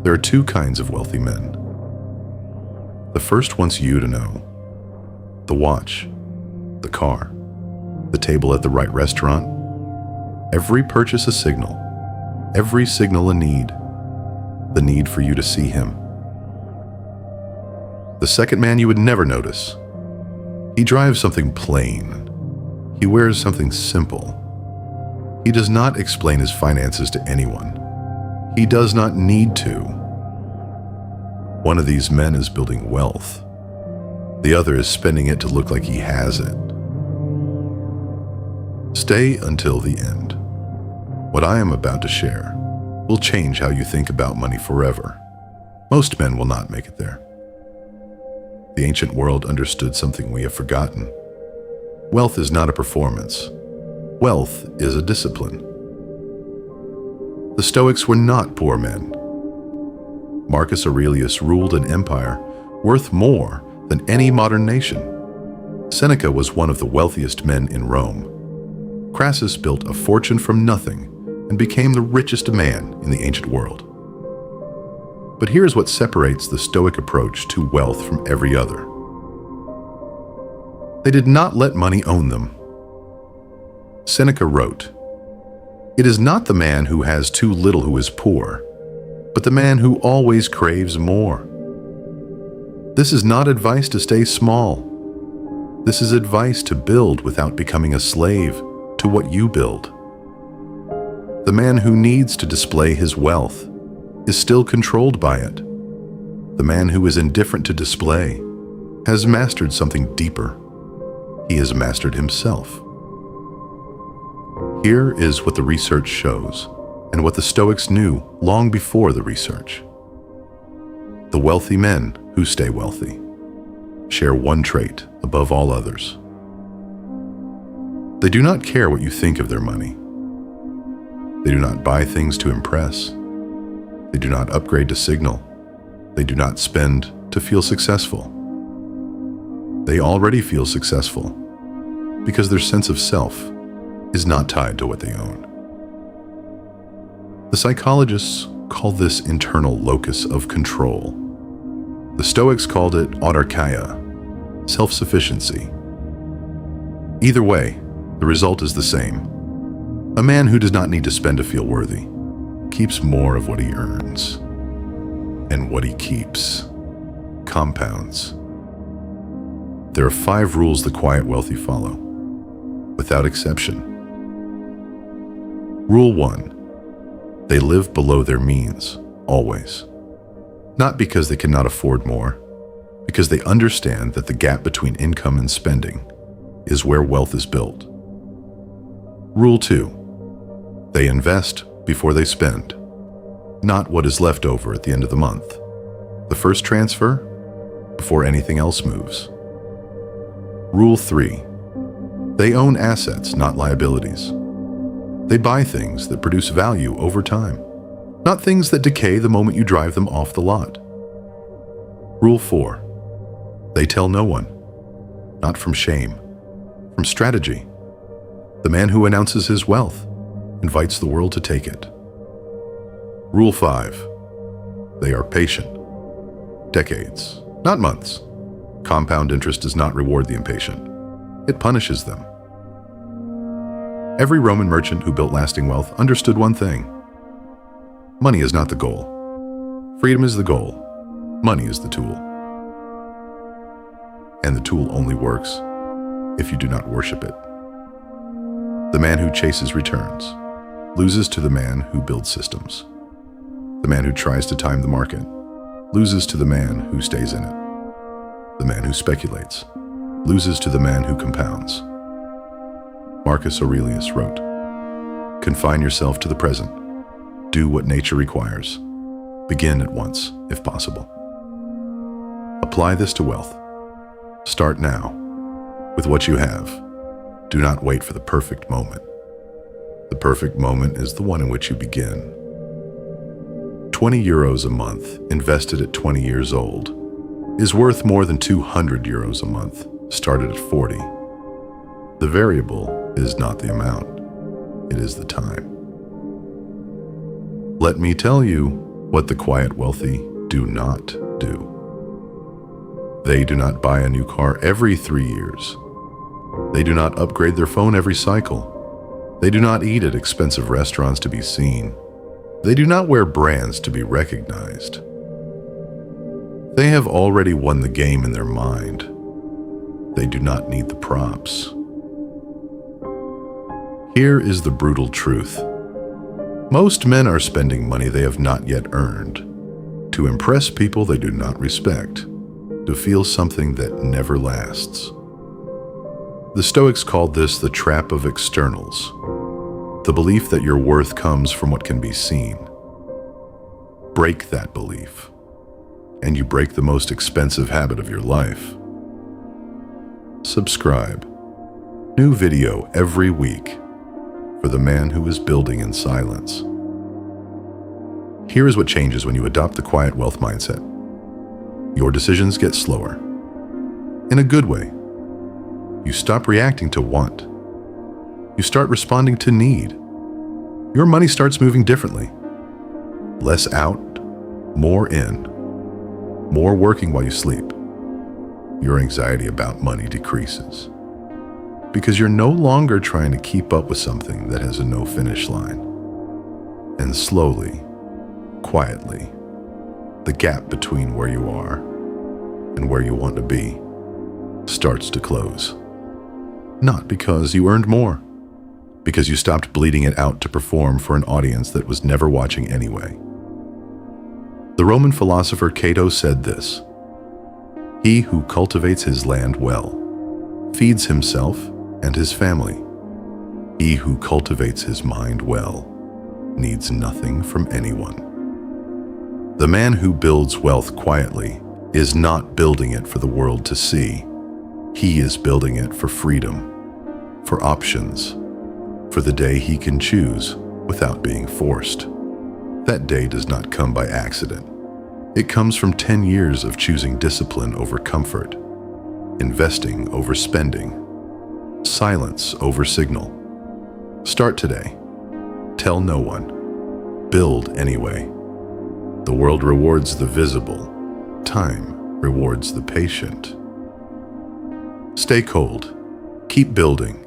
There are two kinds of wealthy men. The first wants you to know. The watch, the car, the table at the right restaurant, every purchase a signal, every signal a need, the need for you to see him. The second man you would never notice. He drives something plain. He wears something simple. He does not explain his finances to anyone. He does not need to. One of these men is building wealth. The other is spending it to look like he has it. Stay until the end. What I am about to share will change how you think about money forever. Most men will not make it there. The ancient world understood something we have forgotten. Wealth is not a performance. Wealth is a discipline. The Stoics were not poor men. Marcus Aurelius ruled an empire worth more than any modern nation. Seneca was one of the wealthiest men in Rome. Crassus built a fortune from nothing and became the richest man in the ancient world. But here's what separates the Stoic approach to wealth from every other. They did not let money own them. Seneca wrote, "It is not the man who has too little who is poor, but the man who always craves more." This is not advice to stay small. This is advice to build without becoming a slave to what you build. The man who needs to display his wealth is still controlled by it. The man who is indifferent to display has mastered something deeper. He has mastered himself. Here is what the research shows, and what the Stoics knew long before the research. The wealthy men who stay wealthy share one trait above all others. They do not care what you think of their money. They do not buy things to impress. They do not upgrade to signal. They do not spend to feel successful. They already feel successful because their sense of self is not tied to what they own. The psychologists call this internal locus of control. The Stoics called it autarkia, self-sufficiency. Either way, the result is the same. A man who does not need to spend to feel worthy keeps more of what he earns. And what he keeps compounds. There are 5 rules the quiet wealthy follow, without exception. Rule 1. They live below their means, always. Not because they cannot afford more, because they understand that the gap between income and spending is where wealth is built. Rule 2. They invest before they spend, not what is left over at the end of the month. The first transfer, before anything else moves. Rule 3. They own assets, not liabilities. They buy things that produce value over time, not things that decay the moment you drive them off the lot. Rule 4. They tell no one, not from shame, from strategy. The man who announces his wealth invites the world to take it. Rule 5. They are patient. Decades, not months. Compound interest does not reward the impatient. It punishes them. Every Roman merchant who built lasting wealth understood one thing. Money is not the goal. Freedom is the goal. Money is the tool. And the tool only works if you do not worship it. The man who chases returns loses to the man who builds systems. The man who tries to time the market loses to the man who stays in it. The man who speculates loses to the man who compounds. Marcus Aurelius wrote, "Confine yourself to the present. Do what nature requires. Begin at once, if possible." Apply this to wealth. Start now, with what you have. Do not wait for the perfect moment. The perfect moment is the one in which you begin. 20 euros a month invested at 20 years old is worth more than 200 euros a month started at 40. The variable is not the amount, it is the time. Let me tell you, What the quiet wealthy do not do. They do not buy a new car every 3 years. They do not upgrade their phone every cycle. They do not eat at expensive restaurants to be seen. They do not wear brands to be recognized. They have already won the game in their mind. They do not need the props. Here is the brutal truth. Most men are spending money they have not yet earned, to impress people they do not respect, to feel something that never lasts. The Stoics called this the trap of externals, the belief that your worth comes from what can be seen. Break that belief, and you break the most expensive habit of your life. Subscribe. New video every week for the man who is building in silence. Here is what changes when you adopt the quiet wealth mindset. Your decisions get slower. In a good way. You stop reacting to want. You start responding to need. Your money starts moving differently. Less out, more in. More working while you sleep. Your anxiety about money decreases. Because you're no longer trying to keep up with something that has a no finish line. And slowly, quietly, the gap between where you are and where you want to be starts to close. Not because you earned more, because you stopped bleeding it out to perform for an audience that was never watching anyway. The Roman philosopher Cato said this: "He who cultivates his land well feeds himself and his family. He who cultivates his mind well needs nothing from anyone." The man who builds wealth quietly is not building it for the world to see. He is building it for freedom, for options, for the day he can choose without being forced. That day does not come by accident. It comes from 10 years of choosing discipline over comfort, investing over spending, silence over signal. Start today. Tell no one. Build anyway. The world rewards the visible. Time rewards the patient. Stay cold. Keep building.